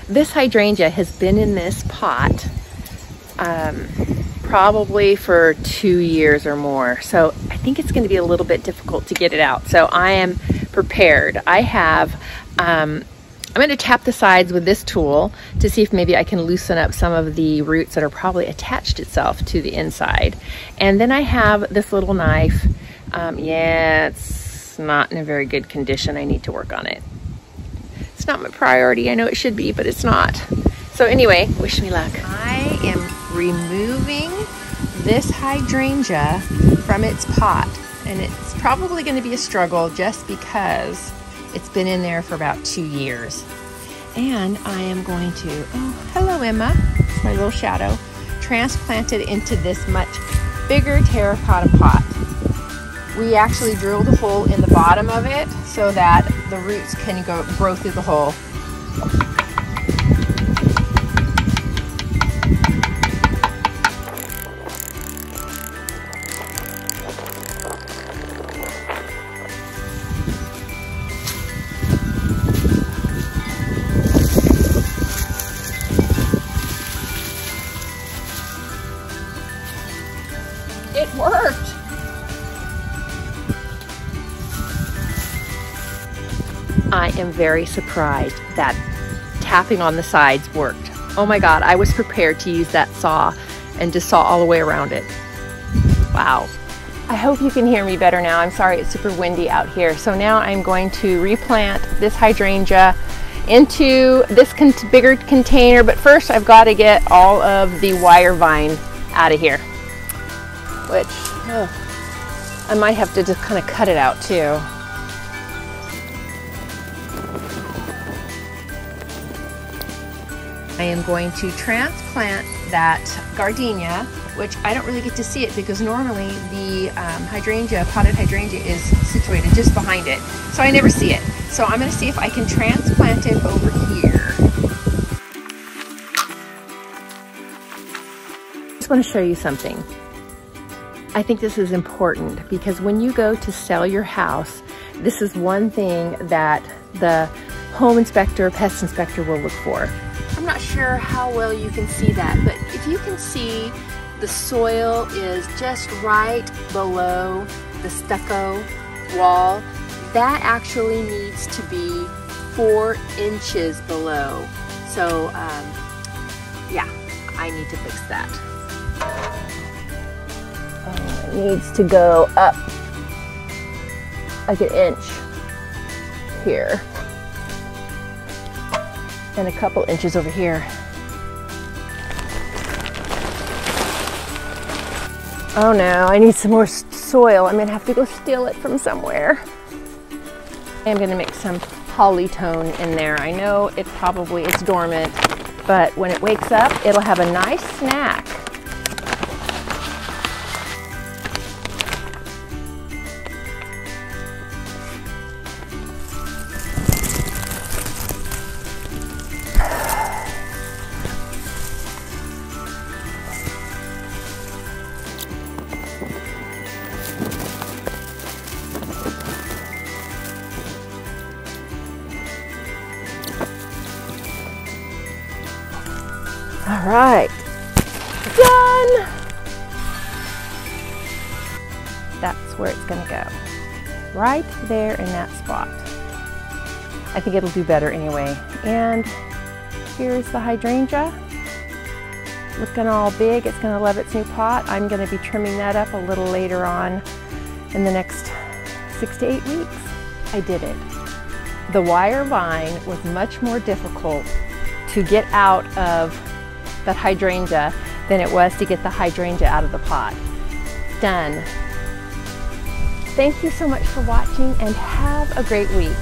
This hydrangea has been in this pot probably for 2 years or more. So I think it's going to be a little bit difficult to get it out. So I am prepared. I have, I'm going to tap the sides with this tool to see if maybe I can loosen up some of the roots that are probably attached itself to the inside. And then I have this little knife. Yeah, it's not in a very good condition. I need to work on it. It's not my priority. I know it should be, but it's not. So anyway, wish me luck. I am removing this hydrangea from its pot, and it's probably going to be a struggle just because it's been in there for about 2 years. And I am going to, oh, hello Emma, it's my little shadow, transplant it into this much bigger terracotta pot. We actually drilled a hole in the bottom of it so that the roots can grow through the hole. It worked. I am very surprised that tapping on the sides worked. Oh my God, I was prepared to use that saw and to saw all the way around it. Wow. I hope you can hear me better now. I'm sorry, it's super windy out here. So now I'm going to replant this hydrangea into this bigger container, but first I've got to get all of the wire vine out of here, which I might have to just kind of cut it out too. I am going to transplant that gardenia, which I don't really get to see it because normally the hydrangea, potted hydrangea, is situated just behind it. So I never see it. So I'm going to see if I can transplant it over here. I just want to show you something. I think this is important because when you go to sell your house, this is one thing that the home inspector, pest inspector will look for. I'm not sure how well you can see that, but if you can see, the soil is just right below the stucco wall. That actually needs to be 4 inches below. So yeah, I need to fix that. Oh, it needs to go up like 1 inch here. And a couple inches over here. Oh no, I need some more soil. I'm gonna have to go steal it from somewhere. I'm gonna mix some polytone in there. I know it's dormant, but when it wakes up, it'll have a nice snack. All right, done. That's where it's gonna go, right there in that spot. I think it'll do better anyway. And here's the hydrangea, looking all big. It's gonna love its new pot. I'm gonna be trimming that up a little later on in the next 6 to 8 weeks. I did it. The wire vine was much more difficult to get out of that hydrangea than it was to get the hydrangea out of the pot. Done. Thank you so much for watching and have a great week.